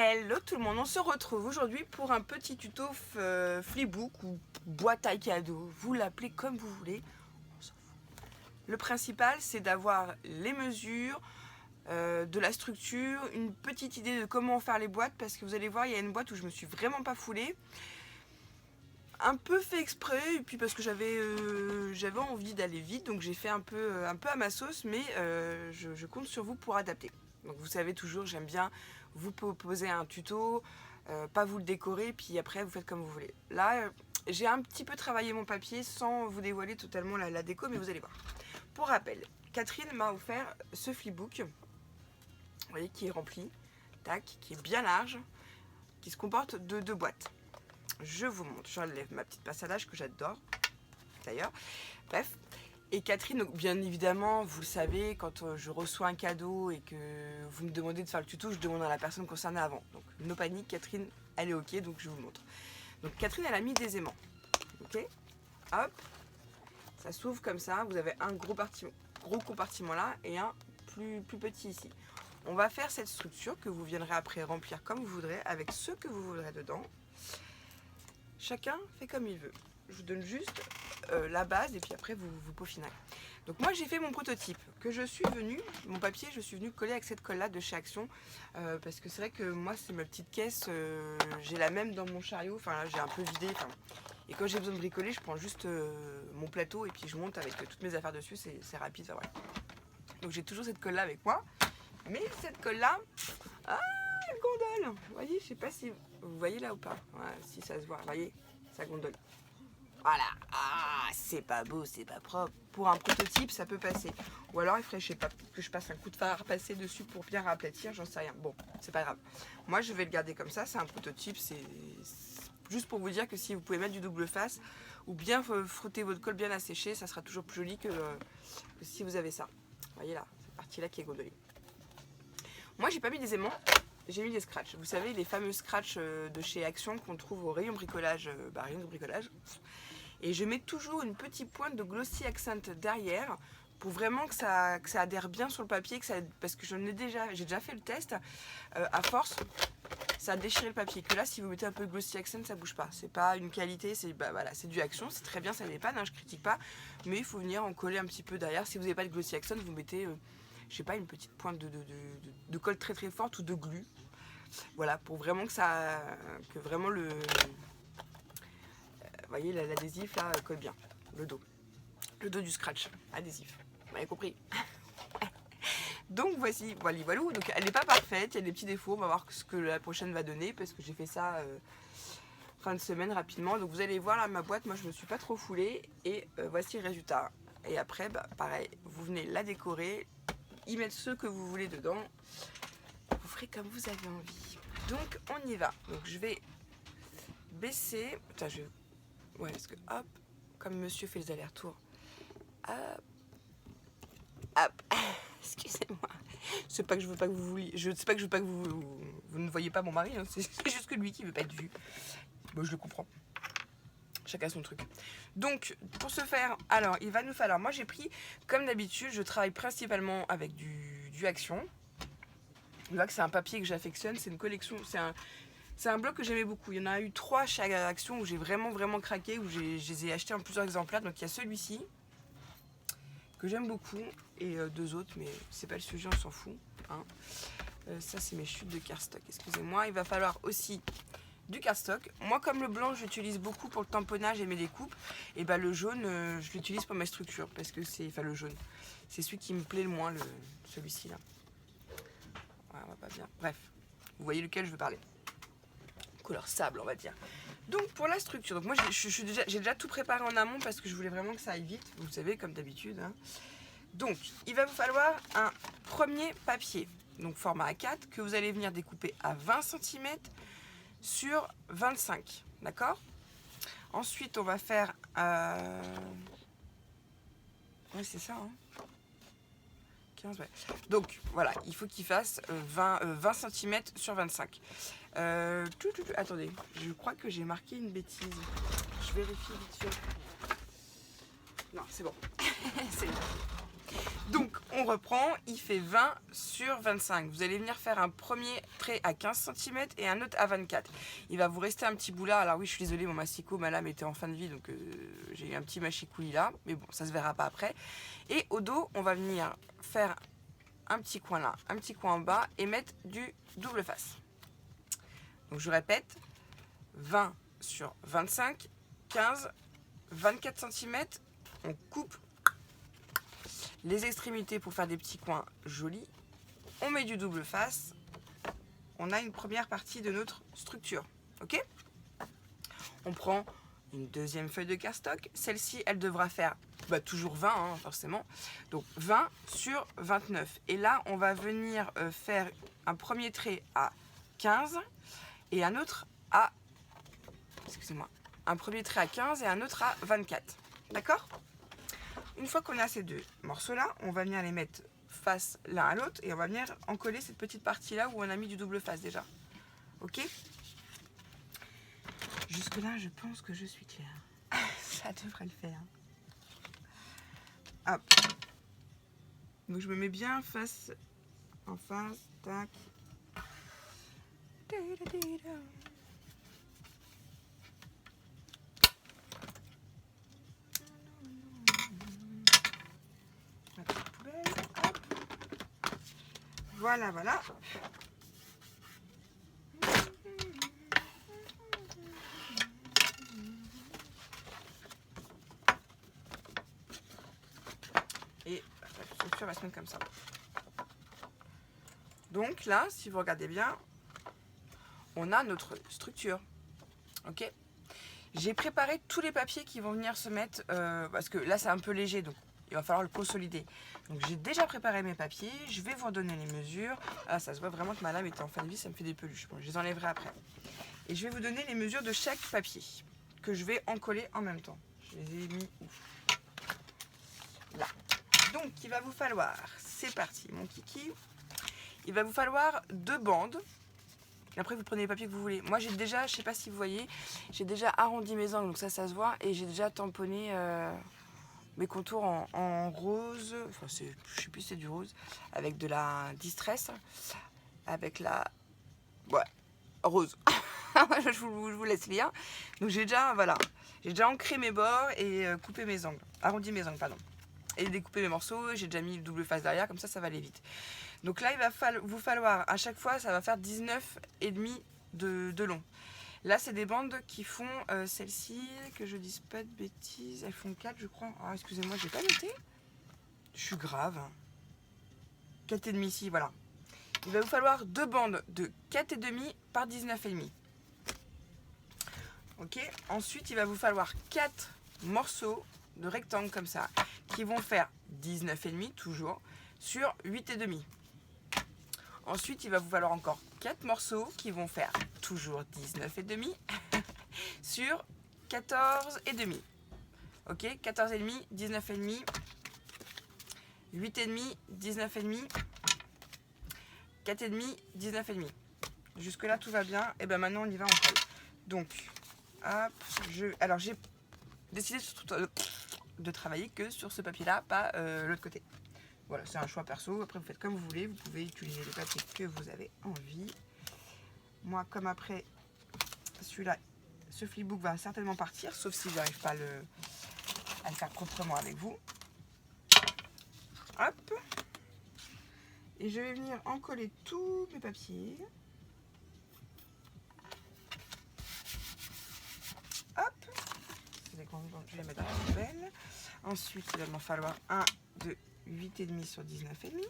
Hello tout le monde, on se retrouve aujourd'hui pour un petit tuto flipbook ou boîte à cadeaux, vous l'appelez comme vous voulez, on s'en fout. Le principal c'est d'avoir les mesures, de la structure, une petite idée de comment faire les boîtes, parce que vous allez voir il y a une boîte où je me suis vraiment pas foulée, un peu fait exprès, et puis parce que j'avais envie d'aller vite, donc j'ai fait un peu à ma sauce, mais je compte sur vous pour adapter. Donc vous savez toujours, j'aime bien vous proposer un tuto, pas vous le décorer, puis après vous faites comme vous voulez. Là, j'ai un petit peu travaillé mon papier sans vous dévoiler totalement la déco, mais vous allez voir. Pour rappel, Catherine m'a offert ce flipbook, vous voyez, qui est rempli, tac, qui est bien large, qui se comporte de 2 boîtes. Je vous montre, j'enlève ma petite passe à l'âge que j'adore, d'ailleurs. Bref. Et Catherine, bien évidemment, vous le savez, quand je reçois un cadeau et que vous me demandez de faire le tuto, je demande à la personne concernée avant. Donc, no panique, Catherine, elle est ok, donc je vous montre. Donc, Catherine, elle a mis des aimants. Ok, hop, ça s'ouvre comme ça. Vous avez un gros compartiment là et un plus petit ici. On va faire cette structure que vous viendrez après remplir comme vous voudrez, avec ce que vous voudrez dedans. Chacun fait comme il veut. Je vous donne juste la base et puis après vous peaufinez. Donc moi j'ai fait mon prototype que je suis venue, mon papier, je suis venue coller avec cette colle là de chez Action parce que c'est vrai que moi c'est ma petite caisse, j'ai la même dans mon chariot, enfin là j'ai un peu vidé, et quand j'ai besoin de bricoler je prends juste mon plateau et puis je monte avec toutes mes affaires dessus, c'est rapide, enfin, ouais. Donc j'ai toujours cette colle là avec moi, mais cette colle là, ah elle gondole, vous voyez, je sais pas si vous voyez là ou pas, ouais, si ça se voit, vous voyez, ça gondole. Voilà, ah, c'est pas beau, c'est pas propre. Pour un prototype, ça peut passer. Ou alors, il faudrait, je sais pas, que je passe un coup de fer à passer dessus pour bien aplatir, j'en sais rien. Bon, c'est pas grave. Moi, je vais le garder comme ça, c'est un prototype, c'est juste pour vous dire que si vous pouvez mettre du double face ou bien frotter votre colle bien asséchée, ça sera toujours plus joli que si vous avez ça. Vous voyez là, cette partie-là qui est gondolée. Moi, j'ai pas mis des aimants, j'ai mis des scratchs. Vous savez, les fameux scratchs de chez Action qu'on trouve au rayon bricolage, rayon de bricolage. Et je mets toujours une petite pointe de glossy accent derrière pour vraiment que ça adhère bien sur le papier, parce que j'ai déjà fait le test. À force, ça a déchiré le papier. Que là, si vous mettez un peu de glossy accent, ça bouge pas. C'est pas une qualité, c'est voilà, c'est du Action, c'est très bien, ça n'est pas, je critique pas, mais il faut venir en coller un petit peu derrière. Si vous n'avez pas de glossy accent, vous mettez, je sais pas, une petite pointe de colle très très forte ou de glu. Voilà, pour vraiment que vraiment le vous voyez, l'adhésif là colle bien, le dos du scratch, adhésif, vous m'avez compris. Donc voici, voilà, donc elle n'est pas parfaite, il y a des petits défauts, on va voir ce que la prochaine va donner, parce que j'ai fait ça fin de semaine rapidement, donc vous allez voir là ma boîte, moi je me suis pas trop foulée, et voici le résultat. Et après, pareil, vous venez la décorer, y mettre ce que vous voulez dedans, vous ferez comme vous avez envie. Donc on y va, donc je vais baisser, ouais, parce que hop, comme monsieur fait les allers-retours, hop, hop, excusez-moi, c'est pas que je veux pas que vous vouliez, je sais pas que je veux pas que vous ne voyez pas mon mari, hein, c'est juste que lui qui veut pas être vu. Bon, je le comprends, chacun son truc. Donc pour ce faire, alors il va nous falloir, moi j'ai pris, comme d'habitude, je travaille principalement avec du Action. Là que c'est un papier que j'affectionne, c'est une collection, c'est un bloc que j'aimais beaucoup. Il y en a eu 3 chez Action où j'ai vraiment craqué, où je les ai achetés en plusieurs exemplaires. Donc il y a celui-ci que j'aime beaucoup et 2 autres, mais c'est pas le sujet, on s'en fout. Hein. Ça c'est mes chutes de cardstock, excusez-moi. Il va falloir aussi du cardstock. Moi comme le blanc j'utilise beaucoup pour le tamponnage et mes découpes, et le jaune je l'utilise pour mes structures parce que le jaune, c'est celui qui me plaît le moins, celui-ci là. Ouais, on va pas bien. Bref, vous voyez lequel je veux parler. Couleur sable on va dire. Donc pour la structure, donc moi j'ai déjà tout préparé en amont parce que je voulais vraiment que ça aille vite, vous savez comme d'habitude. Hein. Donc il va vous falloir un premier papier, donc format A4, que vous allez venir découper à 20 cm sur 25, d'accord. Ensuite on va faire, ouais c'est ça, hein. 15, ouais. Donc voilà, il faut qu'il fasse 20 cm sur 25. Attendez, je crois que j'ai marqué une bêtise. Je vérifie vite fait. Non, c'est bon. C'est bon. Donc on reprend, il fait 20 sur 25. Vous allez venir faire un premier trait à 15 cm et un autre à 24. Il va vous rester un petit bout là. Alors oui, je suis désolée, mon massicot, ma lame était en fin de vie, donc j'ai eu un petit machicoulis là. Mais bon, ça se verra pas après. Et au dos, on va venir faire un petit coin là, un petit coin en bas et mettre du double face. Donc je répète, 20 sur 25, 15, 24 cm, on coupe les extrémités pour faire des petits coins jolis, on met du double face, on a une première partie de notre structure, ok? On prend une deuxième feuille de cardstock, celle-ci elle devra faire toujours 20 hein, forcément, donc 20 sur 29, et là on va venir faire un premier trait à 15 et un autre à, excusez-moi, un premier trait à 15 et un autre à 24, d'accord? Une fois qu'on a ces deux morceaux là, on va venir les mettre face l'un à l'autre et on va venir encoller cette petite partie là où on a mis du double face déjà, ok? Jusque là je pense que je suis claire. Ça devrait le faire. Hop. Donc je me mets bien face en face, tac. Voilà, voilà. Et la structure va se mettre comme ça. Donc là, si vous regardez bien, on a notre structure. Ok? J'ai préparé tous les papiers qui vont venir se mettre, parce que là c'est un peu léger, donc il va falloir le consolider. Donc j'ai déjà préparé mes papiers, je vais vous redonner les mesures. Ah, ça se voit vraiment que ma lame est en fin de vie, ça me fait des peluches. Bon, je les enlèverai après. Et je vais vous donner les mesures de chaque papier, que je vais encoller en même temps. Je les ai mis où? Là. Donc il va vous falloir, c'est parti mon kiki, il va vous falloir 2 bandes. Et après vous prenez les papiers que vous voulez. Moi j'ai déjà, je sais pas si vous voyez, j'ai déjà arrondi mes angles, donc ça se voit, et j'ai déjà tamponné mes contours en rose, enfin je sais plus si c'est du rose, avec de la distress, avec la, ouais, rose. je vous laisse lire. Donc j'ai déjà, voilà, j'ai déjà ancré mes bords et coupé mes angles, arrondi mes angles, pardon. Et découper mes morceaux, j'ai déjà mis le double face derrière, comme ça va aller vite. Donc là il va vous falloir, à chaque fois ça va faire 19,5 de long. Là c'est des bandes qui font, celle-ci, que je dise pas de bêtises, elles font 4 je crois. Ah excusez-moi, j'ai pas noté. Je suis grave. 4,5 ici, voilà. Il va vous falloir 2 bandes de 4,5 par 19,5. Ok, ensuite il va vous falloir 4 morceaux de rectangle comme ça, qui vont faire 19,5 toujours, sur 8,5. Ensuite, il va vous falloir encore 4 morceaux qui vont faire toujours 19,5 sur 14,5. Ok, 14,5, 19,5, 8,5, 19,5, 4,5, 19,5. Jusque là tout va bien. Et bien maintenant on y va en colle. Donc, hop, alors j'ai décidé de travailler que sur ce papier là, pas l'autre côté. Voilà, c'est un choix perso, après vous faites comme vous voulez, vous pouvez utiliser les papiers que vous avez envie. Moi comme après celui-là, ce flipbook va certainement partir, sauf si j'arrive pas à le faire proprement avec vous. Hop. Et je vais venir encoller tous mes papiers. Hop. Je vais les mettre dans la poubelle. Ensuite, il va m'en falloir un de 8,5 sur 19,5.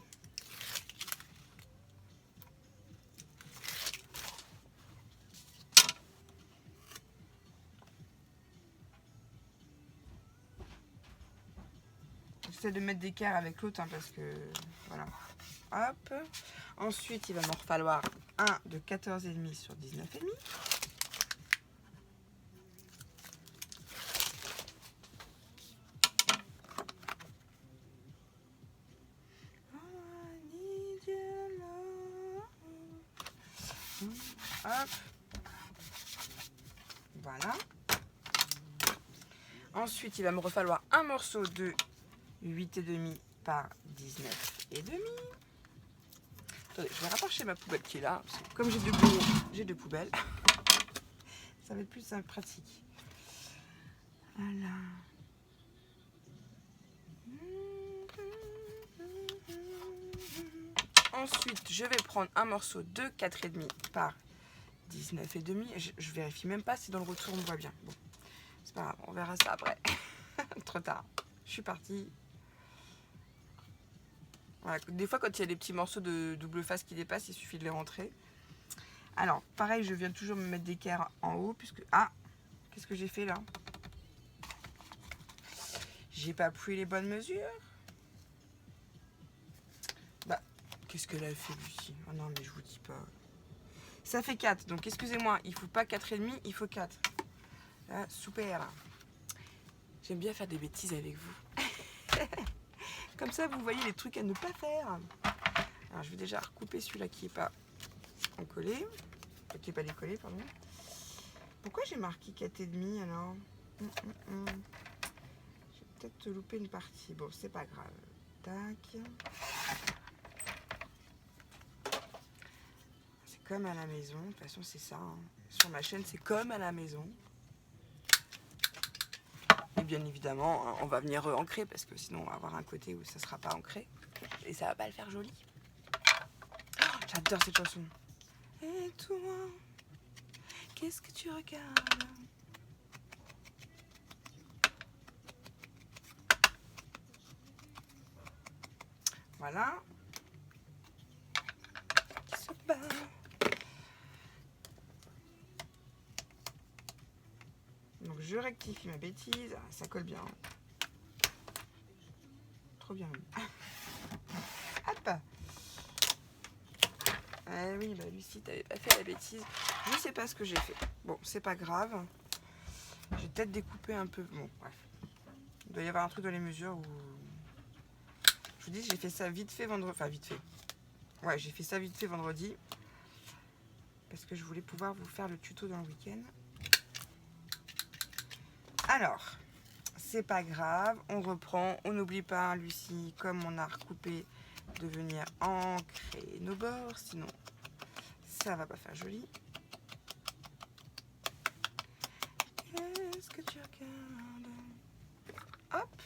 J'essaie de mettre d'écart avec l'autre hein, parce que voilà. Hop. Ensuite, il va m'en falloir un de 14,5 sur 19,5. Hop. Voilà. Ensuite, il va me falloir un morceau de 8,5 par 19,5. Attendez, je vais rapprocher ma poubelle qui est là. Parce que comme j'ai deux bureaux, j'ai deux poubelles. Ça va être plus simple, pratique. Voilà. Ensuite, je vais prendre un morceau de 4,5 par 19,5. Je vérifie même pas si dans le retour on me voit bien. Bon, c'est pas grave, on verra ça après. Trop tard. Je suis partie. Voilà. Des fois, quand il y a des petits morceaux de double face qui dépassent, il suffit de les rentrer. Alors, pareil, je viens toujours me mettre d'équerre en haut, puisque... Ah, qu'est-ce que j'ai fait là? J'ai pas pris les bonnes mesures. Bah, qu'est-ce qu'elle a fait, Lucie? Oh non, mais je vous dis pas. Ça fait 4, donc excusez-moi, il faut pas 4,5, il faut 4. Ah, super. J'aime bien faire des bêtises avec vous. Comme ça, vous voyez les trucs à ne pas faire. Alors, je vais déjà recouper celui-là qui n'est pas encollé. Qui n'est pas décollé, pardon. Pourquoi j'ai marqué 4,5 alors? J'ai peut-être loupé une partie. Bon, c'est pas grave. Tac. C'est comme à la maison. De toute façon, c'est ça. Hein. Sur ma chaîne, c'est comme à la maison. Et bien évidemment, on va venir ancrer parce que sinon, on va avoir un côté où ça ne sera pas ancré. Et ça va pas le faire joli. Oh, j'adore cette chanson. Et toi, qu'est-ce que tu regardes? Voilà. Qui se bat. Donc je rectifie ma bêtise. Ça colle bien. Trop bien. Hop. Eh oui, bah Lucie, t'avais pas fait la bêtise. Je sais pas ce que j'ai fait. Bon, c'est pas grave. J'ai peut-être découpé un peu. Bon, bref. Il doit y avoir un truc dans les mesures où... Je vous dis, j'ai fait ça vite fait vendredi. Enfin, vite fait. Ouais, j'ai fait ça vite fait vendredi. Parce que je voulais pouvoir vous faire le tuto dans le week-end. Alors, c'est pas grave. On reprend. On n'oublie pas, Lucie, comme on a recoupé, de venir ancrer nos bords. Sinon, ça va pas faire joli. Qu'est-ce que tu regardes? Hop.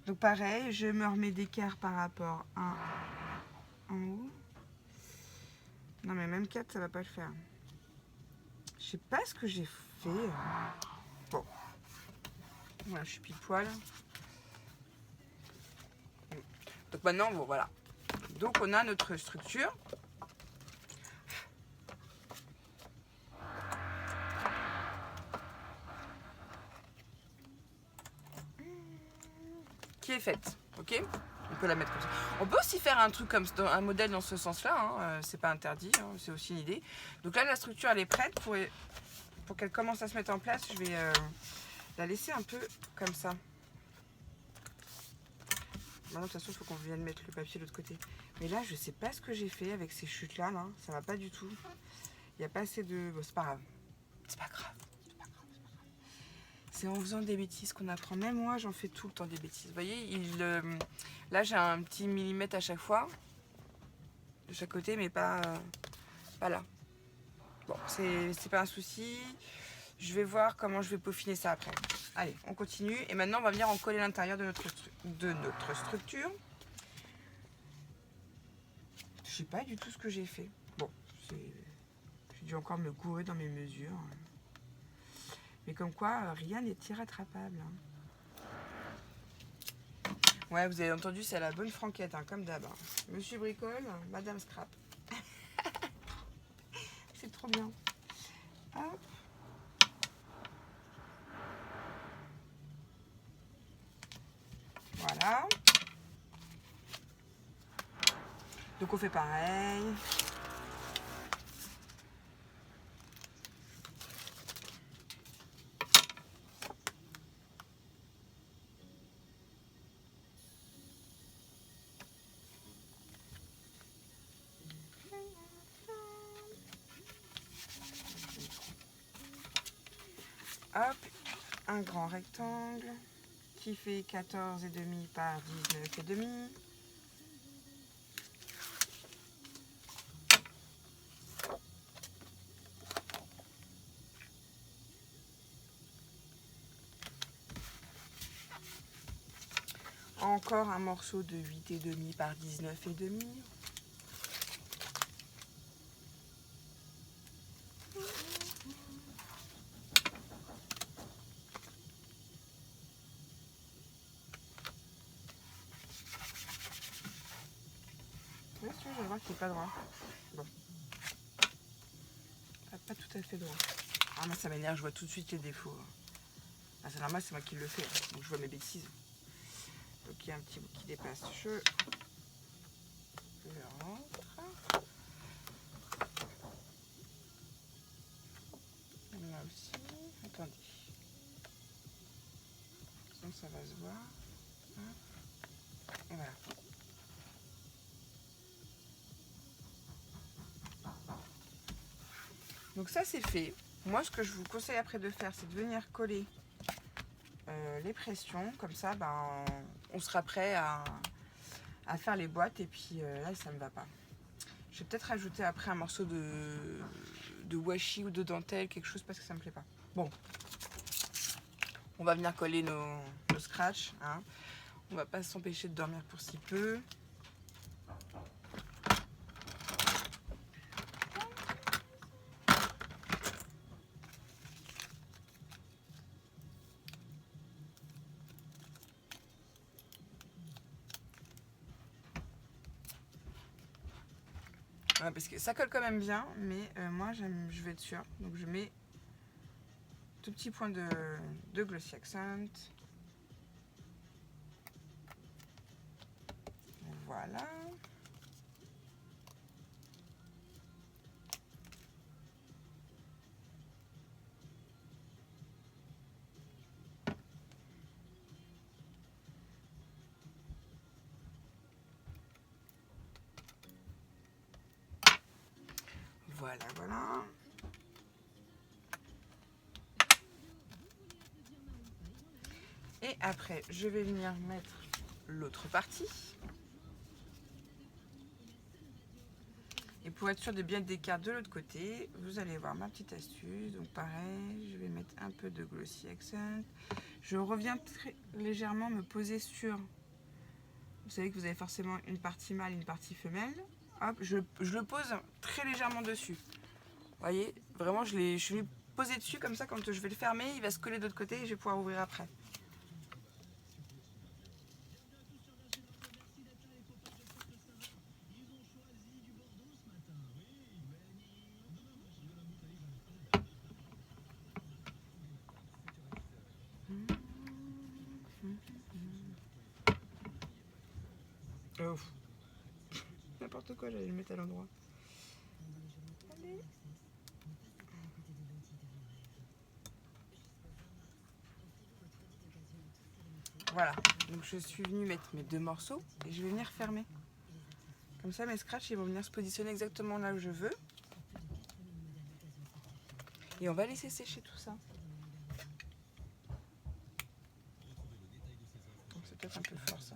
Donc pareil, je me remets d'équerre par rapport à en haut. Non mais même 4, ça va pas le faire. Je sais pas ce que j'ai fait. Bon. Voilà, je suis pile poil. Donc maintenant, bon voilà. Donc on a notre structure. Qui est faite, ok? On peut la mettre comme ça. On peut aussi faire un truc comme un modèle dans ce sens-là, hein. C'est pas interdit, hein. C'est aussi une idée. Donc là, la structure elle est prête pour qu'elle commence à se mettre en place. Je vais la laisser un peu comme ça. Maintenant, de toute façon, il faut qu'on vienne mettre le papier de l'autre côté. Mais là, je sais pas ce que j'ai fait avec ces chutes-là. Là. Ça va pas du tout. Il n'y a pas assez de... Bon, c'est pas grave. C'est pas grave. C'est en faisant des bêtises qu'on apprend. Même moi, j'en fais tout le temps des bêtises. Vous voyez, là, j'ai un petit millimètre à chaque fois. De chaque côté, mais pas là. Bon, c'est pas un souci. Je vais voir comment je vais peaufiner ça après. Allez, on continue. Et maintenant, on va venir en coller l'intérieur de notre structure. Je sais pas du tout ce que j'ai fait. Bon, j'ai dû encore me gourer dans mes mesures. Mais comme quoi, rien n'est irrattrapable. Ouais, vous avez entendu, c'est à la bonne franquette, hein, comme d'hab. Monsieur Bricole, Madame Scrap. C'est trop bien. Hop. Voilà. Donc on fait pareil. Hop, un grand rectangle qui fait 14,5 par 19,5. Encore un morceau de 8,5 par 19,5. Je vais voir qu'il n'est pas droit. Bon. Pas tout à fait droit. Ah, moi ça m'énerve, je vois tout de suite les défauts. Ah, c'est normal, c'est moi qui le fais, donc je vois mes bêtises. Donc il y a un petit bout qui dépasse. Je le rentre. Là aussi. Attendez. Sinon ça va se voir. Voilà. Donc ça c'est fait. Moi ce que je vous conseille après de faire, c'est de venir coller les pressions. Comme ça, ben, on sera prêt à faire les boîtes. Et puis là, ça ne me va pas. Je vais peut-être rajouter après un morceau de washi ou de dentelle, quelque chose, parce que ça me plaît pas. Bon, on va venir coller nos scratchs. Hein. On va pas s'empêcher de dormir pour si peu. Ouais, parce que ça colle quand même bien, mais moi je vais être sûre. Donc je mets tout petit point de Glossy Accent. Voilà. Voilà, voilà. Et après, je vais venir mettre l'autre partie. Et pour être sûr de bien décaler de l'autre côté, vous allez voir ma petite astuce. Donc pareil, je vais mettre un peu de Glossy Accent. Je reviens très légèrement me poser sur... Vous savez que vous avez forcément une partie mâle, une partie femelle. Hop, je le pose très légèrement dessus. Vous voyez, vraiment, je suis posé dessus comme ça. Quand je vais le fermer, il va se coller de l'autre côté et je vais pouvoir ouvrir après. Oh. N'importe quoi, j'allais le mettre à l'endroit. Allez. Voilà, donc je suis venue mettre mes deux morceaux et je vais venir fermer. Comme ça, mes scratchs ils vont venir se positionner exactement là où je veux. Et on va laisser sécher tout ça. Donc c'est peut-être un peu fort ça.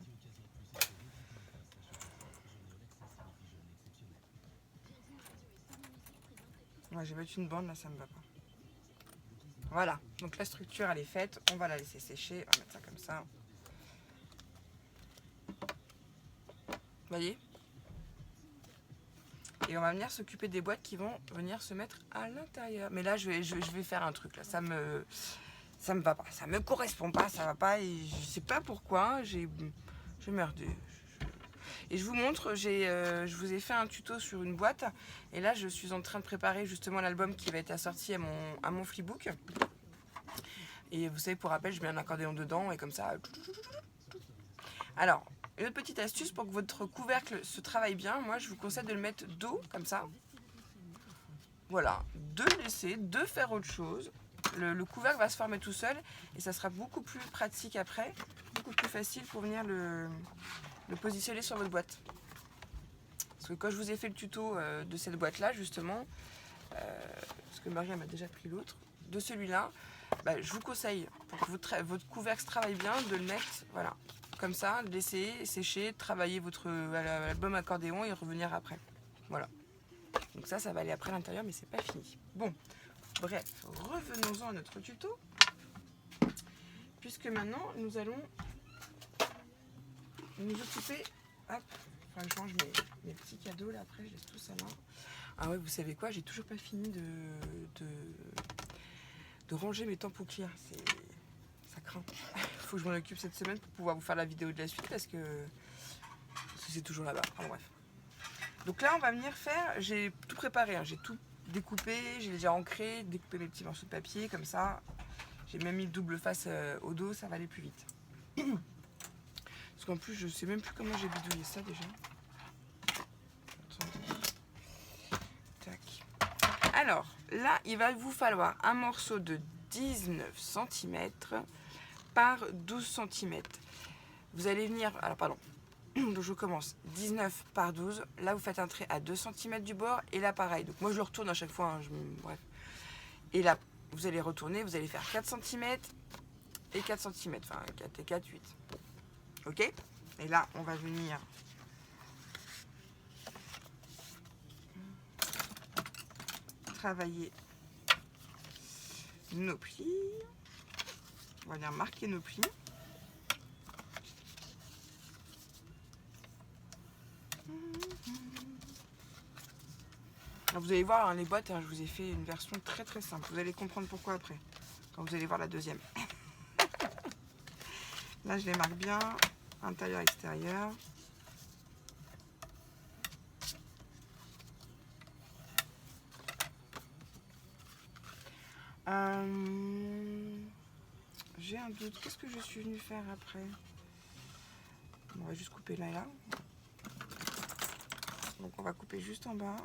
Ouais, j'ai mettre une bande, là ça me va pas. Voilà, donc la structure elle est faite, on va la laisser sécher, on va mettre ça comme ça. Vous voyez? Et on va venir s'occuper des boîtes qui vont venir se mettre à l'intérieur. Mais là je vais faire un truc, là, ça me va pas, ça me correspond pas, ça va pas, et je sais pas pourquoi, je merde. Et je vous montre, je vous ai fait un tuto sur une boîte. Et là, je suis en train de préparer justement l'album qui va être assorti à mon flipbook. Et vous savez, pour rappel, je mets un accordéon dedans et comme ça... Alors, une autre petite astuce pour que votre couvercle se travaille bien. Moi, je vous conseille de le mettre dos, comme ça. Voilà, de le laisser, de faire autre chose. Le couvercle va se former tout seul. Et ça sera beaucoup plus pratique après. Beaucoup plus facile pour venir le positionner sur votre boîte. Parce que quand je vous ai fait le tuto de cette boîte là justement, parce que Marie m'a déjà pris l'autre, de celui-là, bah, je vous conseille, pour que votre couvercle travaille bien, de le mettre, voilà, comme ça, laisser sécher, travailler votre album accordéon et revenir après. Voilà. Donc ça va aller après à l'intérieur, mais c'est pas fini. Bon, bref, revenons-en à notre tuto. Puisque maintenant, nous allons nous occuper... Hop, enfin, je range mes petits cadeaux là, après, je laisse tout ça là. Ah ouais, vous savez quoi, j'ai toujours pas fini de ranger mes tampons clear. Ça craint. Faut que je m'en occupe cette semaine pour pouvoir vous faire la vidéo de la suite parce que c'est toujours là-bas. Enfin bref. Donc là, on va venir faire, j'ai tout préparé, hein. J'ai tout découpé, j'ai déjà ancré, découpé mes petits morceaux de papier, comme ça. J'ai même mis le double face au dos, ça va aller plus vite. Parce qu'en plus, je sais même plus comment j'ai bidouillé ça déjà. Tac. Alors, là, il va vous falloir un morceau de 19 cm par 12 cm. Vous allez venir, alors pardon, donc je commence 19 par 12. Là, vous faites un trait à 2 cm du bord et là, pareil. Donc moi, je le retourne à chaque fois, hein, bref. Et là, vous allez retourner, vous allez faire 4 cm et 4 cm, enfin 4 et 4, 8. Ok? Et là, on va venir travailler nos plis. On va venir marquer nos plis. Alors vous allez voir, hein, les boîtes, hein, je vous ai fait une version très très simple. Vous allez comprendre pourquoi après, quand vous allez voir la deuxième. Là, je les marque bien, intérieur, extérieur. J'ai un doute. Qu'est-ce que je suis venue faire après? On va juste couper là et là. Donc on va couper juste en bas.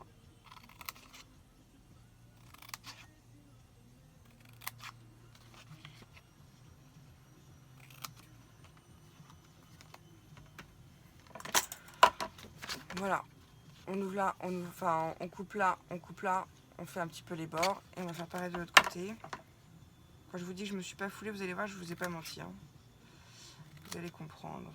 Voilà. On ouvre là, on coupe là, on fait un petit peu les bords et on va faire pareil de l'autre côté. Quand je vous dis que je me suis pas foulée, vous allez voir, je vous ai pas menti, hein. Vous allez comprendre.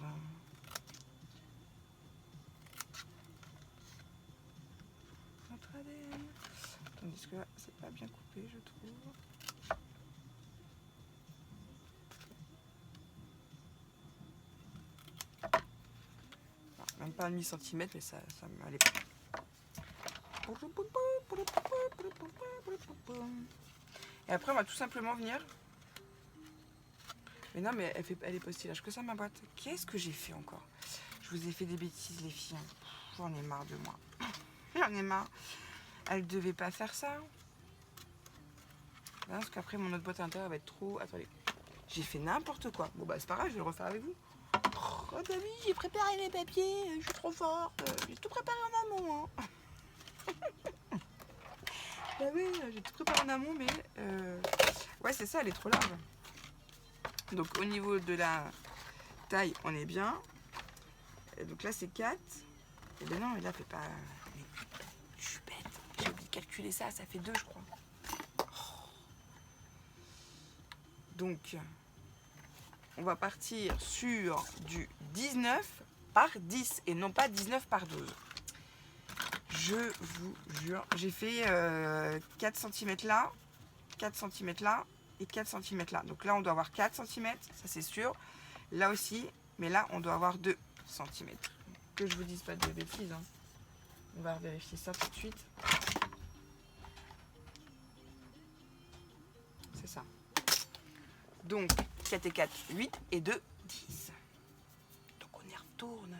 Tandis que là, c'est pas bien coupé, je trouve. Non, même pas un demi-centimètre, mais ça m'allait pas. Et après, on va tout simplement venir. Mais non, mais elle est pas aussi large que ça, ma boîte. Qu'est-ce que j'ai fait encore? Je vous ai fait des bêtises, les filles. J'en ai marre de moi. J'en ai marre. Elle devait pas faire ça. Non, parce qu'après, mon autre boîte à l'intérieur va être trop... Attendez. J'ai fait n'importe quoi. Bon, bah, c'est pas grave, je vais le refaire avec vous. Oh, t'as vu, j'ai préparé les papiers. Je suis trop forte. J'ai tout préparé en amont, hein. Bah oui, j'ai tout préparé en amont, mais... Ouais, c'est ça, elle est trop large. Donc, au niveau de la taille, on est bien. Et donc là, c'est 4. Et ben non, mais là, fait pas... Mais je suis bête. J'ai oublié de calculer ça. Ça fait 2, je crois. Oh. Donc, on va partir sur du 19 par 10 et non pas 19 par 12. Je vous jure, j'ai fait 4 cm là, 4 cm là et 4 cm là. Donc là, on doit avoir 4 cm, ça c'est sûr. Là aussi, mais là, on doit avoir 2 cm. Que je vous dise pas de bêtises, hein. On va vérifier ça tout de suite. C'est ça. Donc, 4 et 4, 8 et 2, 10. Donc on y retourne.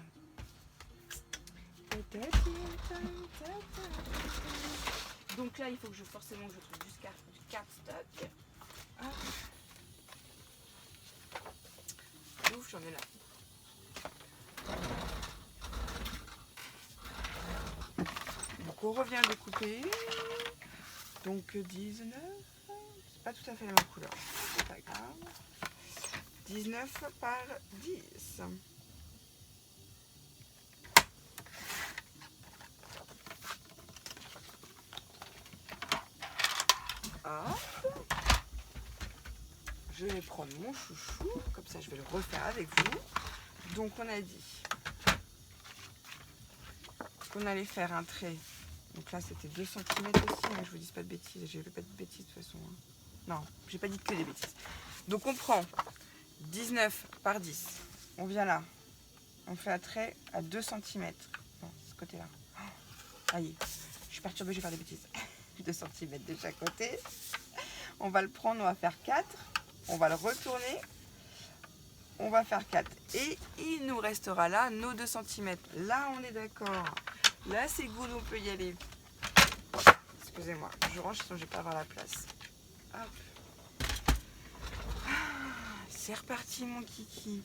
Donc là, il faut que forcément que je trouve du cardstock. Ah. Ouf, j'en ai là. Donc on revient à découper. Donc 19, c'est pas tout à fait la même couleur. C'est pas grave. 19 par 10. Hop. je vais prendre mon chouchou, comme ça je vais le refaire avec vous. Donc on a dit qu'on allait faire un trait. Donc là c'était 2 cm aussi, hein, je vous dis pas de bêtises, j'ai pas de bêtises de toute façon. Hein. Non, j'ai pas dit que des bêtises. Donc on prend 19 par 10, on vient là, on fait un trait à 2 cm. Bon, ce côté-là. Oh, aïe, je suis perturbée, je vais faire des bêtises. 2 cm de chaque côté. On va le prendre, on va faire 4. On va le retourner. On va faire 4. Et il nous restera là nos 2 cm. Là, on est d'accord. Là, c'est good, on peut y aller. Excusez-moi, je range sinon je vais pas avoir la place. Hop. Ah, c'est reparti, mon kiki.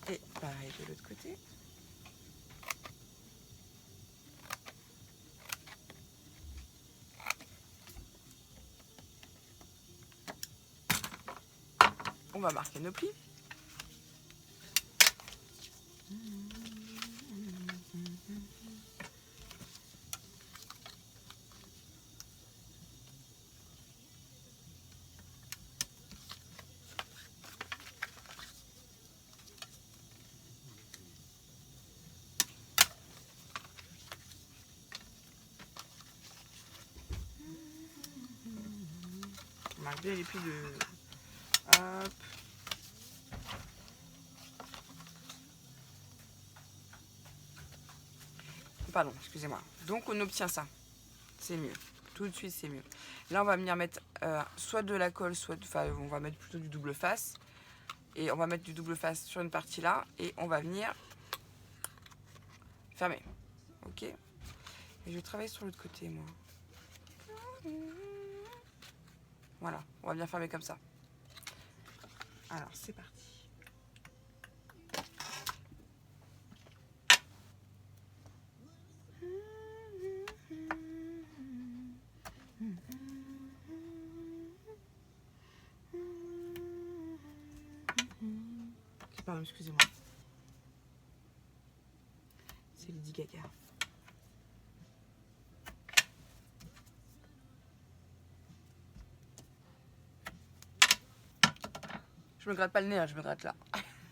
Et pareil de l'autre côté. On va marquer nos plis. On marque bien les plis de... Hop. Pardon, excusez-moi. Donc on obtient ça. C'est mieux. Tout de suite, c'est mieux. Là, on va venir mettre soit de la colle, soit... Enfin, on va mettre plutôt du double face. Et on va mettre du double face sur une partie là. Et on va venir fermer. Ok. Et je vais travailler sur l'autre côté, moi. Voilà. On va bien fermer comme ça. Alors, c'est parti. Pardon, excusez-moi. C'est Lady Gaga. Je me gratte pas le nez, hein, je me gratte là.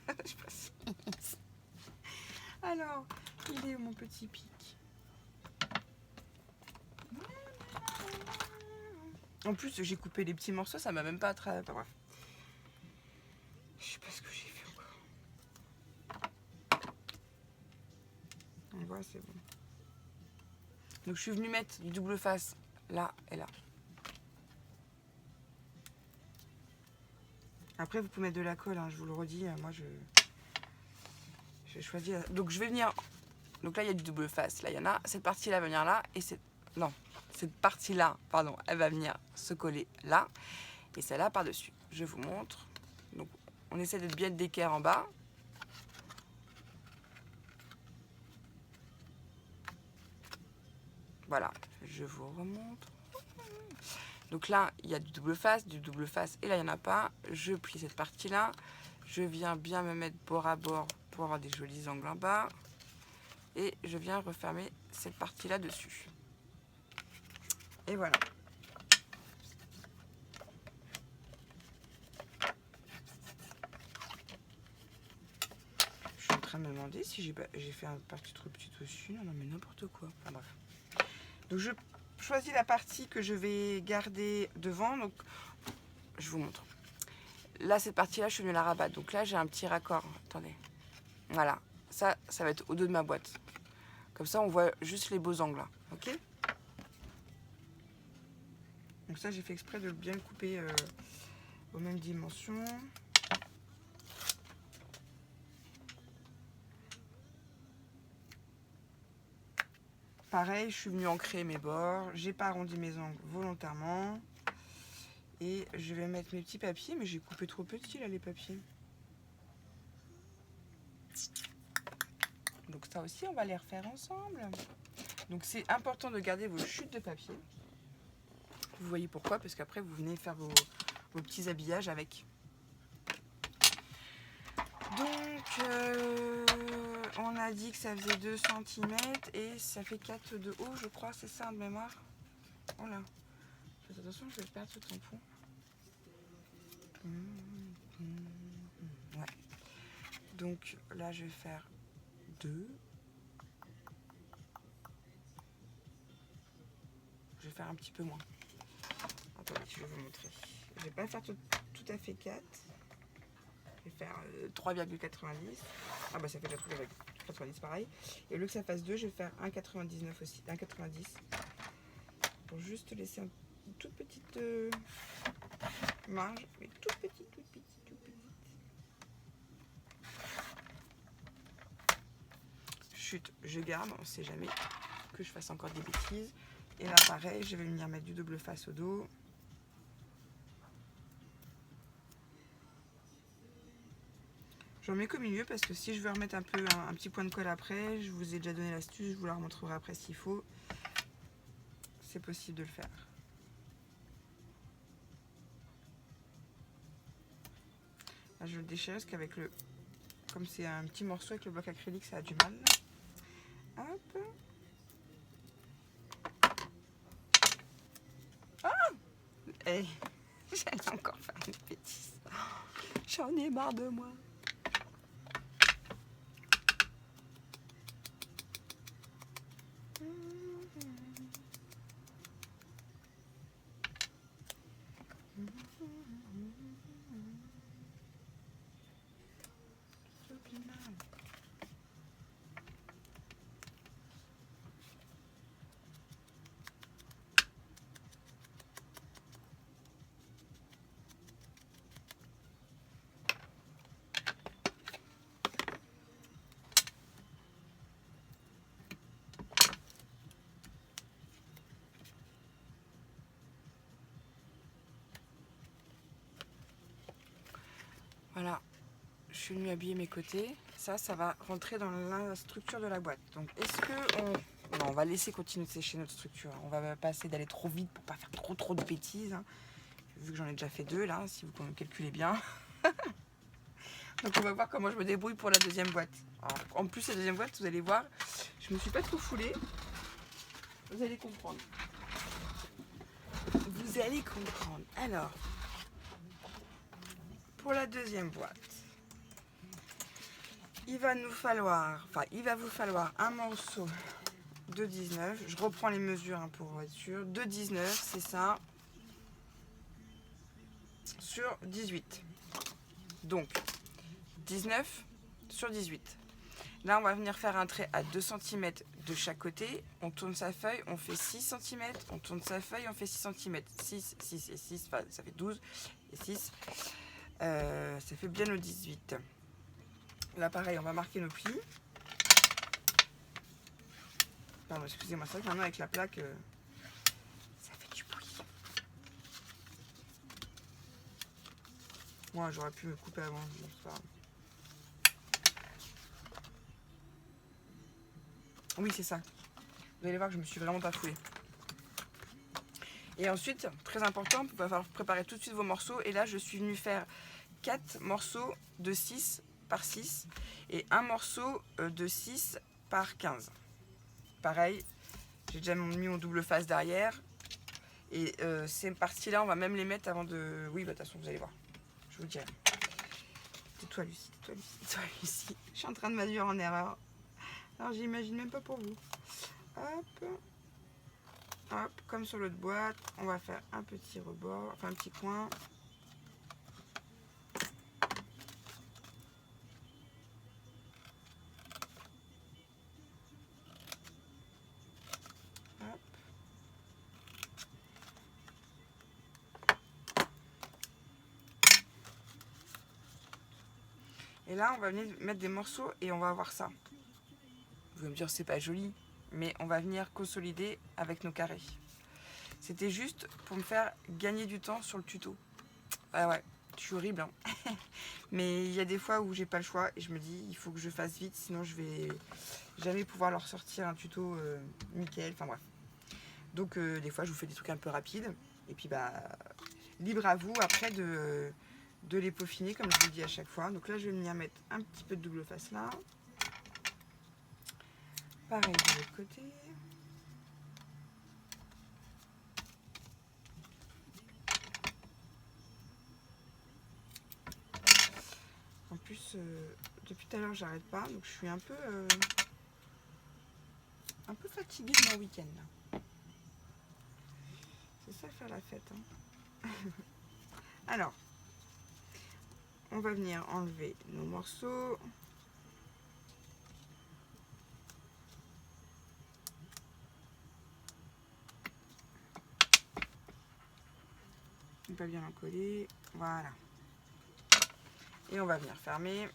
Je passe. Alors, il est où mon petit pic? En plus, j'ai coupé les petits morceaux, ça m'a même pas attrapé. Enfin, bref. Je sais pas ce que j'ai fait encore. On voit, c'est bon. Donc, je suis venue mettre du double face là et là. Après, vous pouvez mettre de la colle, hein, je vous le redis. Moi, j'ai choisi. Donc, je vais venir. Donc là, il y a du double face. Là, il y en a. Cette partie-là va venir là. Et cette. Non. Cette partie-là, pardon, elle va venir se coller là. Et celle-là par-dessus. Je vous montre. Donc, on essaie d'être bien d'équerre en bas. Voilà. Je vous remontre. Donc là, il y a du double face, et là, il n'y en a pas. Je plie cette partie-là. Je viens bien me mettre bord à bord pour avoir des jolis angles en bas. Et je viens refermer cette partie-là dessus. Et voilà. Je suis en train de me demander si j'ai fait un partie trop petite dessus. Non, mais n'importe quoi. Enfin bref. Donc je choisis la partie que je vais garder devant. Donc je vous montre. Là, cette partie-là, je suis venue la rabattre. Donc là, j'ai un petit raccord. Attendez. Voilà. Ça va être au dos de ma boîte. Comme ça, on voit juste les beaux angles. Là. Ok? Donc ça, j'ai fait exprès de bien le couper aux mêmes dimensions. Pareil, je suis venue ancrer mes bords. J'ai pas arrondi mes angles volontairement. Et je vais mettre mes petits papiers, mais j'ai coupé trop petit là les papiers. Donc ça aussi, on va les refaire ensemble. Donc c'est important de garder vos chutes de papier. Vous voyez pourquoi? Parce qu'après, vous venez faire vos petits habillages avec. Donc, on a dit que ça faisait 2 cm et ça fait 4 de haut, je crois, c'est ça de mémoire. Oh là, faites attention, je vais perdre ce tampon. Ouais. Donc là, je vais faire 2. Je vais faire un petit peu moins. Attendez, je vais vous montrer. Je vais pas faire tout à fait 4. Je vais faire 3,90. Ah bah ça fait 3,90 pareil. Et au lieu que ça fasse 2, je vais faire 1,99 aussi. 1,90. Pour juste laisser une toute petite marge. Mais toute petite. Chut, je garde, on sait jamais que je fasse encore des bêtises. Et là pareil, je vais venir mettre du double face au dos. J'en mets qu'au milieu parce que si je veux remettre un petit point de colle après, je vous ai déjà donné l'astuce, je vous la remontrerai après s'il faut. C'est possible de le faire. Là, je le déchire parce qu'avec le... Comme c'est un petit morceau avec le bloc acrylique, ça a du mal. Hop. Ah hey, j'allais encore faire une bêtise. J'en ai marre de moi. Voilà, je suis venue habiller mes côtés. Ça va rentrer dans la structure de la boîte. Donc, est-ce que on... Non, on va laisser continuer de sécher notre structure. On va pas essayer d'aller trop vite pour pas faire trop de bêtises. Hein. Vu que j'en ai déjà fait 2 là, si vous calculez bien. Donc, on va voir comment je me débrouille pour la deuxième boîte. Alors, en plus, la deuxième boîte, vous allez voir, je me suis pas trop foulée. Vous allez comprendre. Vous allez comprendre. Alors, pour la deuxième boîte, il va vous falloir un morceau de 19. Je reprends les mesures hein, pour être sûr. De 19, c'est ça. Sur 18. Donc, 19 sur 18. Là, on va venir faire un trait à 2 cm de chaque côté. On tourne sa feuille, on fait 6 cm. On tourne sa feuille, on fait 6 cm. 6, 6 et 6, enfin, ça fait 12 et 6. Ça fait bien nos 18. Là, pareil, on va marquer nos plis. Pardon, excusez-moi, c'est vrai que maintenant, avec la plaque, ça fait du bruit. Moi, j'aurais pu me couper avant. Bon, c'est pas grave. Oui, c'est ça. Vous allez voir que je me suis vraiment pas foulée. Et ensuite, très important, il va falloir préparer tout de suite vos morceaux. Et là, je suis venue faire 4 morceaux de 6 par 6 et un morceau de 6 par 15. Pareil, j'ai déjà mis mon double face derrière. Et ces parties-là, on va même les mettre avant de... Oui, bah de toute façon, vous allez voir. Je vous dirai. Tais-toi, Lucie, tais-toi, Lucie. Je suis en train de m'induire en erreur. Alors, j'imagine même pas pour vous. Hop. Hop, comme sur l'autre boîte, on va faire un petit rebord, enfin un petit coin. Hop. Et là, on va venir mettre des morceaux et on va avoir ça. Vous allez me dire, c'est pas joli, mais on va venir consolider avec nos carrés. C'était juste pour me faire gagner du temps sur le tuto. Ah ouais, je suis horrible, hein. Mais il y a des fois où j'ai pas le choix et je me dis, il faut que je fasse vite, sinon je vais jamais pouvoir leur sortir un tuto nickel, enfin bref. Donc des fois, je vous fais des trucs un peu rapides. Et puis, bah, libre à vous après de les peaufiner, comme je vous le dis à chaque fois. Donc là, je vais venir mettre un petit peu de double face là. pareil de l'autre côté. En plus, depuis tout à l'heure, j'arrête pas, donc je suis un peu fatiguée de mon week-end. C'est ça faire la fête. Hein. Alors, on va venir enlever nos morceaux. On va bien en coller. Voilà. Et on va venir fermer.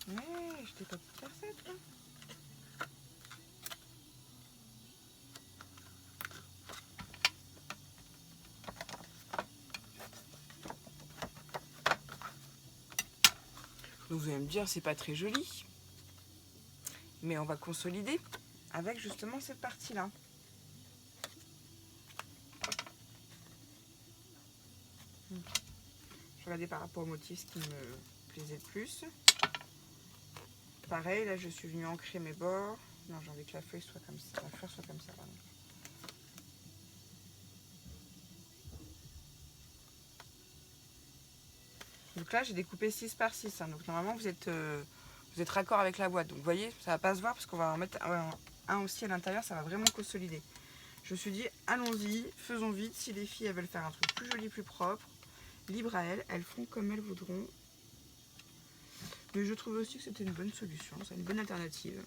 Ouais, je t'ai pas petite recette là. Donc vous allez me dire, c'est pas très joli. Mais on va consolider avec justement cette partie-là. Je regardais par rapport au motif ce qui me plaisait le plus. Pareil, là je suis venue ancrer mes bords. Non, j'ai envie que la feuille soit comme ça. La fleur soit comme ça, pardon. Donc là j'ai découpé 6 par 6. Hein. Donc normalement vous êtes raccord avec la boîte. Donc vous voyez, ça va pas se voir parce qu'on va en mettre un aussi à l'intérieur. Ça va vraiment consolider. Je me suis dit, allons-y, faisons vite. Si les filles elles veulent faire un truc plus joli, plus propre, libre à elles. Elles font comme elles voudront. Mais je trouvais aussi que c'était une bonne solution. C'est une bonne alternative.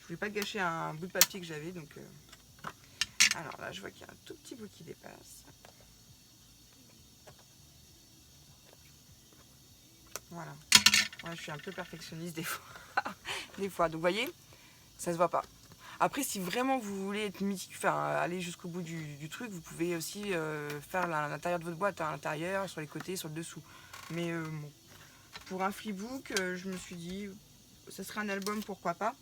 Je voulais pas gâcher un bout de papier que j'avais. Donc, alors là, je vois qu'il y a un tout petit bout qui dépasse. Voilà. Ouais, je suis un peu perfectionniste des fois. Des fois. Donc, vous voyez, ça se voit pas. Après, si vraiment vous voulez être aller jusqu'au bout du truc, vous pouvez aussi faire l'intérieur de votre boîte, à l'intérieur, sur les côtés, sur le dessous. Mais bon, pour un flipbook, je me suis dit, ce serait un album, pourquoi pas.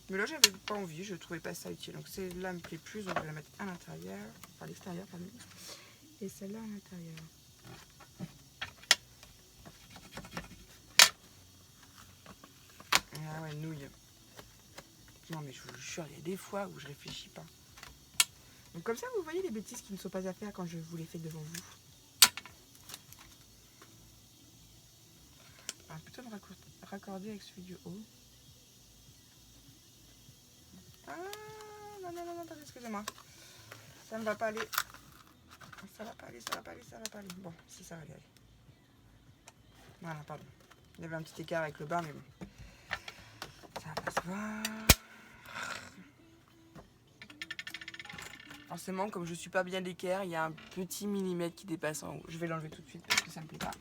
Mais là, j'avais pas envie, je trouvais pas ça utile. Donc celle-là me plaît plus, donc je vais la mettre à l'intérieur, à l'extérieur, pardon. Et celle-là à l'intérieur. Ah ouais, nouille. Non mais je vous jure, il y a des fois où je réfléchis pas. Donc comme ça, vous voyez les bêtises qui ne sont pas à faire quand je vous les fais devant vous. Alors, plutôt me raccorder avec celui du haut. Ah non, non, non, attendez, excusez-moi. Ça ne va pas aller. Ça va pas aller, ça va pas aller, ça va pas aller. Bon, si ça va aller. Voilà, pardon. Il y avait un petit écart avec le bas, mais bon. Ça va pas se voir. Forcément, comme je suis pas bien d'équerre, il y a un petit millimètre qui dépasse en haut. Je vais l'enlever tout de suite parce que ça me plaît pas.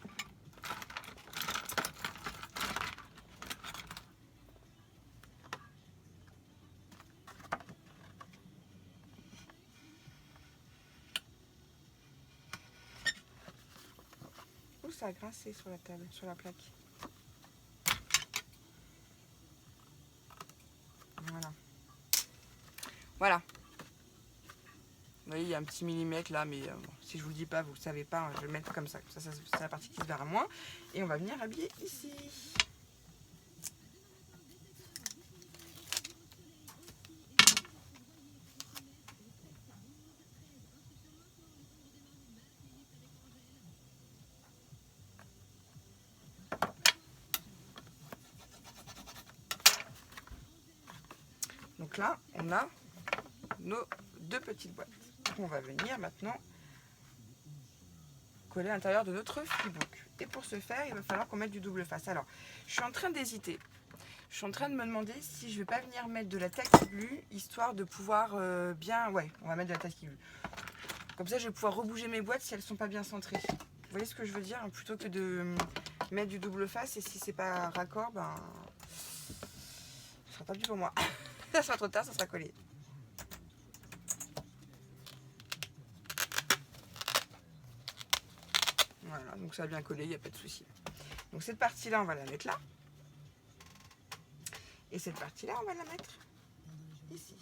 Ouh, ça a grincé sur la table, sur la plaque. Voilà. Voilà. Vous voyez, il y a un petit millimètre là, mais bon, si je vous le dis pas, vous le savez pas, je vais le mettre comme ça. Ça c'est la partie qui se verra moins. Et on va venir habiller ici. Donc là, on a nos deux petites boîtes. On va venir maintenant coller à l'intérieur de notre flipbook. Et pour ce faire, il va falloir qu'on mette du double face. Alors, je suis en train d'hésiter. Je suis en train de me demander si je vais pas venir mettre de la tacky glue, histoire de pouvoir bien... Ouais, on va mettre de la tacky glue. Comme ça, je vais pouvoir rebouger mes boîtes si elles sont pas bien centrées. Vous voyez ce que je veux dire? Plutôt que de mettre du double face, et si c'est pas raccord, ben... ce sera pas du pour moi. Ça sera trop tard, ça sera collé. Voilà, donc ça a bien collé, il n'y a pas de souci. Donc cette partie-là, on va la mettre là. Et cette partie-là, on va la mettre ici.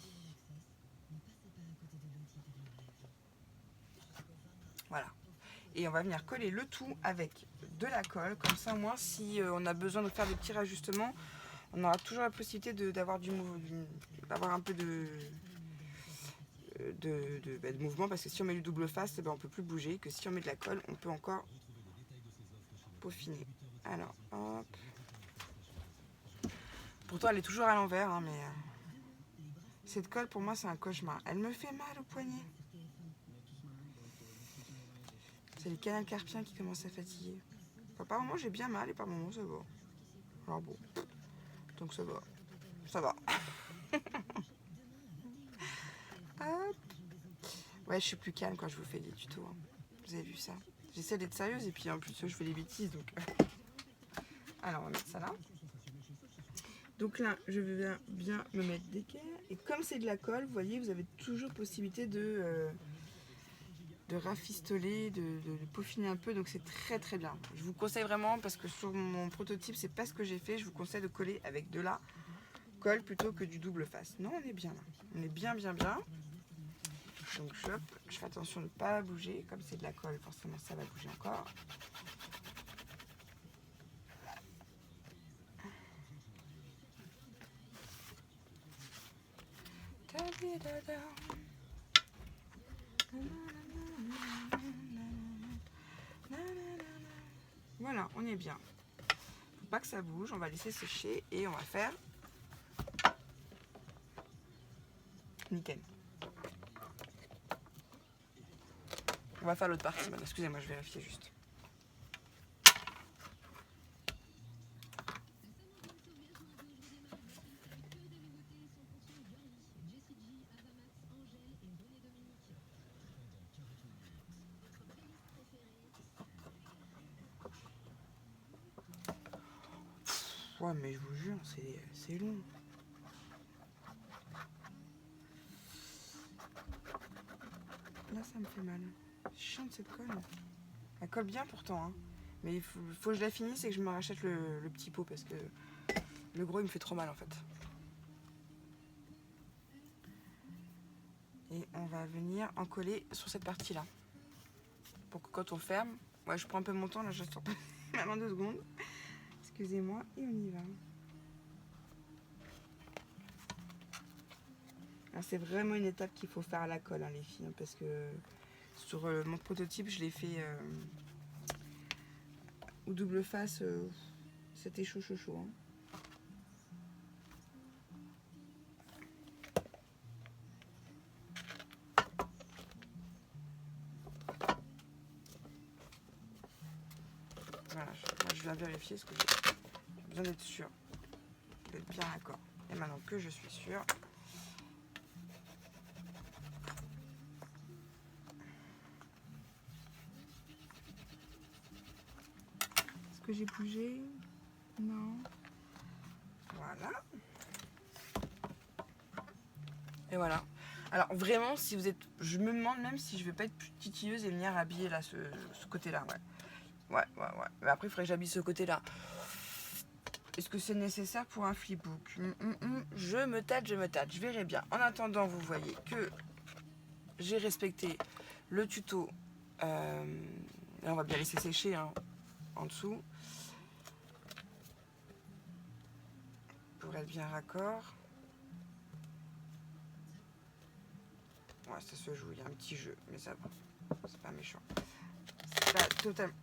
Et on va venir coller le tout avec de la colle. Comme ça, au moins, si on a besoin de faire des petits rajustements, on aura toujours la possibilité d'avoir d'avoir un peu de mouvement. Parce que si on met du double face, on ne peut plus bouger. Que si on met de la colle, on peut encore peaufiner. Alors, hop. Pourtant, elle est toujours à l'envers, hein, mais cette colle, pour moi, c'est un cauchemar. Elle me fait mal au poignet. C'est les canaux carpiens qui commencent à fatiguer. Enfin, par moments, j'ai bien mal et par moments, ça va. Alors bon, donc ça va. Ça va. Hop. Ouais, je suis plus calme quand je vous fais des tutos. Hein. Vous avez vu ça? J'essaie d'être sérieuse et puis en plus, je fais des bêtises. Donc... Alors, on va mettre ça là. Donc là, je vais bien me mettre d'équerre. Et comme c'est de la colle, vous voyez, vous avez toujours possibilité de rafistoler, de peaufiner un peu. Donc c'est très très bien. Je vous conseille vraiment, parce que sur mon prototype, c'est pas ce que j'ai fait. Je vous conseille de coller avec de la colle plutôt que du double face. Non, on est bien là. On est bien. Donc je fais attention de ne pas bouger. Comme c'est de la colle, forcément ça va bouger encore. Voilà, on est bien. Faut pas que ça bouge, on va laisser sécher et on va faire nickel. On va faire l'autre partie maintenant. Excusez-moi, je vérifie juste. Ouais, mais je vous jure, c'est long. Là, ça me fait mal. C'est chiant de cette colle. Elle colle bien pourtant, hein. Mais il faut que je la finisse et que je me rachète le petit pot parce que le gros, il me fait trop mal en fait. Et on va venir en coller sur cette partie-là. Pour que quand on ferme, ouais, je prends un peu mon temps, là, je sors ma main 2 secondes. Excusez-moi, et on y va. C'est vraiment une étape qu'il faut faire à la colle, hein, les filles, hein, parce que sur mon prototype, je l'ai fait au double face, c'était chaud. Hein. Voilà, moi je viens vérifier ce que j'ai besoin d'être sûre, d'être bien d'accord. Et maintenant que je suis sûre, est-ce que j'ai bougé? Non. Voilà. Et voilà. Alors vraiment, si vous êtes, je me demande même si je vais pas être plus titilleuse et venir habiller là ce côté-là, ouais. Mais après, il faudrait que j'habille ce côté-là. Est-ce que c'est nécessaire pour un flipbook? Je me tâte. Je verrai bien. En attendant, vous voyez que j'ai respecté le tuto. Là, on va bien laisser sécher hein, en dessous. Pour être bien raccord. Ouais, ça se joue. Il y a un petit jeu, mais ça va. C'est pas méchant. C'est pas totalement...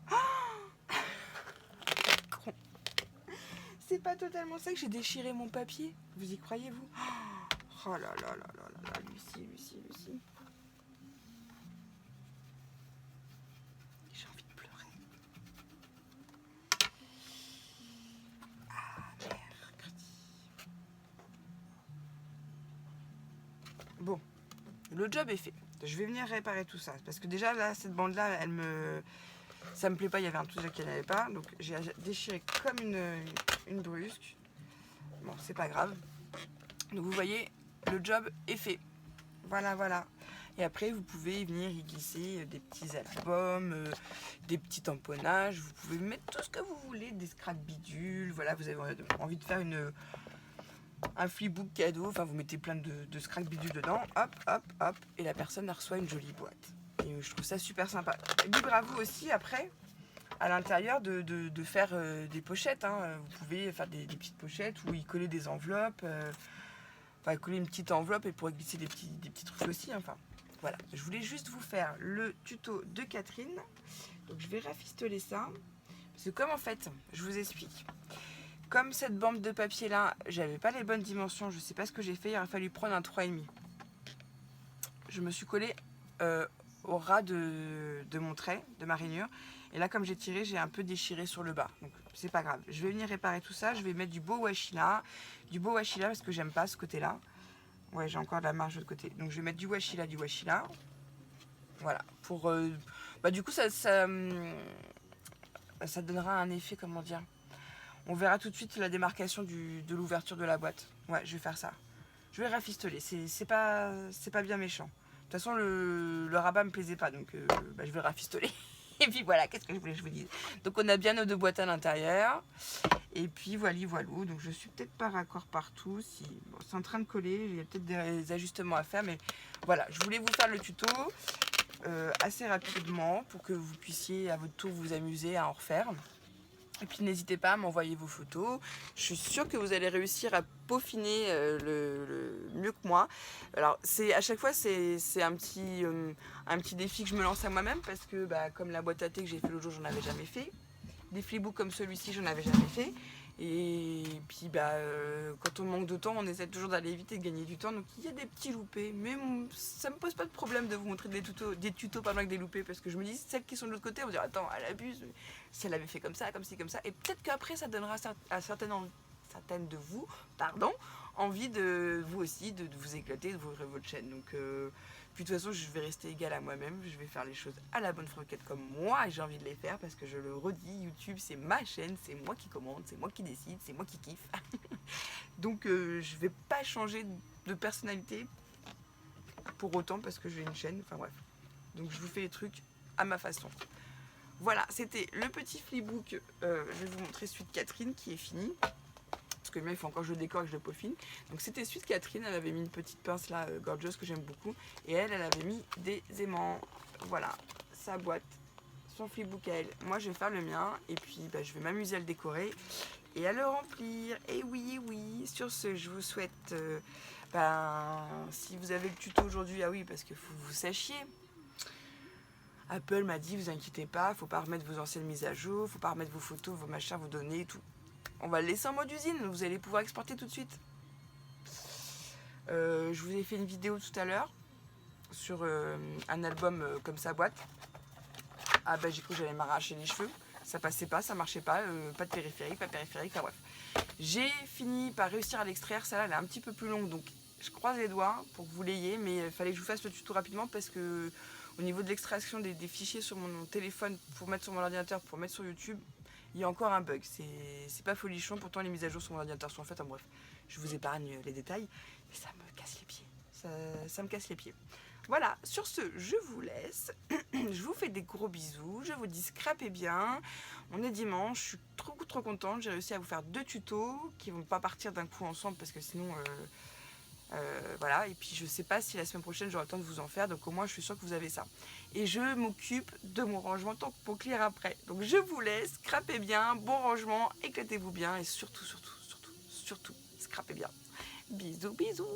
C'est pas totalement ça que j'ai déchiré mon papier. Vous y croyez, vous? Oh là là, Lucie. J'ai envie de pleurer. Ah, mercredi. Bon, le job est fait. Je vais venir réparer tout ça. Parce que déjà, là, cette bande-là, ça me plaît pas. Il y avait un truc qui n'allait pas. Donc, j'ai déchiré comme une brusque. Bon, c'est pas grave. Donc, vous voyez, le job est fait. Voilà. Et après, vous pouvez venir y glisser des petits albums, des petits tamponnages. Vous pouvez mettre tout ce que vous voulez, des scraps bidules. Voilà, vous avez envie de faire un flipbook cadeau. Enfin, vous mettez plein de scraps bidules dedans. Hop. Et la personne reçoit une jolie boîte. Et je trouve ça super sympa. Libre à vous aussi après, à l'intérieur, de faire des pochettes. Hein. Vous pouvez faire des petites pochettes ou y coller des enveloppes. Enfin, coller une petite enveloppe et pour glisser des petits trucs aussi. Enfin, voilà. Je voulais juste vous faire le tuto de Catherine. Donc je vais rafistoler ça. Parce que comme en fait, je vous explique. Comme cette bande de papier là, j'avais pas les bonnes dimensions. Je sais pas ce que j'ai fait. Il aurait fallu prendre un 3,5. Je me suis collée au ras de mon trait, de ma rainure. Et là, comme j'ai tiré, j'ai un peu déchiré sur le bas. Donc, c'est pas grave. Je vais venir réparer tout ça. Je vais mettre du beau washi là. Du beau washi là parce que j'aime pas ce côté-là. Ouais, j'ai encore de la marge de l'autre côté. Donc, je vais mettre du washi là, du washi là. Voilà. Pour, du coup, ça donnera un effet, comment dire. On verra tout de suite la démarcation de l'ouverture de la boîte. Ouais, je vais faire ça. Je vais rafistoler. C'est pas bien méchant. De toute façon, le rabat me plaisait pas. Donc, je vais rafistoler. Et puis voilà, qu'est-ce que je voulais que je vous dise. Donc on a bien nos deux boîtes à l'intérieur. Et puis voilà. Donc je suis peut-être pas raccord partout. Bon, c'est en train de coller, il y a peut-être des ajustements à faire. Mais voilà, je voulais vous faire le tuto assez rapidement pour que vous puissiez à votre tour vous amuser à en refaire. Et puis n'hésitez pas à m'envoyer vos photos. Je suis sûre que vous allez réussir à peaufiner le mieux que moi. Alors à chaque fois c'est un petit défi que je me lance à moi-même parce que comme la boîte à thé que j'ai fait l'autre jour, j'en avais jamais fait. Des flipbooks comme celui-ci, j'en avais jamais fait. Et puis quand on manque de temps, on essaie toujours d'aller vite et de gagner du temps. Donc il y a des petits loupés, mais ça me pose pas de problème de vous montrer des tutos avec des loupés, parce que je me dis, celles qui sont de l'autre côté, on va dire attends, elle abuse, si elle avait fait comme ça, comme ci, comme ça. Et peut-être qu'après ça donnera à certaines de vous, envie de vous aussi de vous éclater, d'ouvrir votre chaîne. Donc puis de toute façon, je vais rester égale à moi-même, je vais faire les choses à la bonne franquette comme moi j'ai envie de les faire, parce que je le redis, YouTube c'est ma chaîne, c'est moi qui commande, c'est moi qui décide, c'est moi qui kiffe. Donc je vais pas changer de personnalité pour autant parce que j'ai une chaîne, enfin bref. Donc je vous fais les trucs à ma façon. Voilà, c'était le petit flipbook, je vais vous montrer celui de Catherine qui est fini. Parce que moi, il faut encore que je le décore et que je le peaufine. Donc c'était celui de Catherine, elle avait mis une petite pince là, gorgeous, que j'aime beaucoup. Et elle avait mis des aimants. Voilà, sa boîte, son flipbook à elle. Moi, je vais faire le mien et puis je vais m'amuser à le décorer et à le remplir. Et oui, sur ce, je vous souhaite, si vous avez le tuto aujourd'hui, ah oui, parce que faut que vous sachiez. Apple m'a dit, vous inquiétez pas, faut pas remettre vos anciennes mises à jour, faut pas remettre vos photos, vos machins, vos données, tout. On va le laisser en mode usine, vous allez pouvoir exporter tout de suite. Je vous ai fait une vidéo tout à l'heure sur un album comme sa boîte. Ah j'ai cru que j'allais m'arracher les cheveux. Ça passait pas, ça marchait pas, pas de périphérique, enfin bref. J'ai fini par réussir à l'extraire, celle-là elle est un petit peu plus longue, donc je croise les doigts pour que vous l'ayez, mais il fallait que je vous fasse le tuto rapidement parce que au niveau de l'extraction des fichiers sur mon téléphone pour mettre sur mon ordinateur, pour mettre sur YouTube, il y a encore un bug, c'est pas folichon, pourtant les mises à jour sur mon ordinateur sont faites, bref, je vous épargne les détails, mais ça me casse les pieds, ça me casse les pieds. Voilà, sur ce, je vous laisse, je vous fais des gros bisous, je vous dis scrapez bien, on est dimanche, je suis trop contente, j'ai réussi à vous faire 2 tutos qui vont pas partir d'un coup ensemble parce que sinon... voilà, et puis je sais pas si la semaine prochaine j'aurai le temps de vous en faire, donc au moins je suis sûre que vous avez ça. Et je m'occupe de mon rangement tant pour clear après. Donc je vous laisse, scrapez bien, bon rangement, éclatez-vous bien et surtout, scrapez bien. Bisous.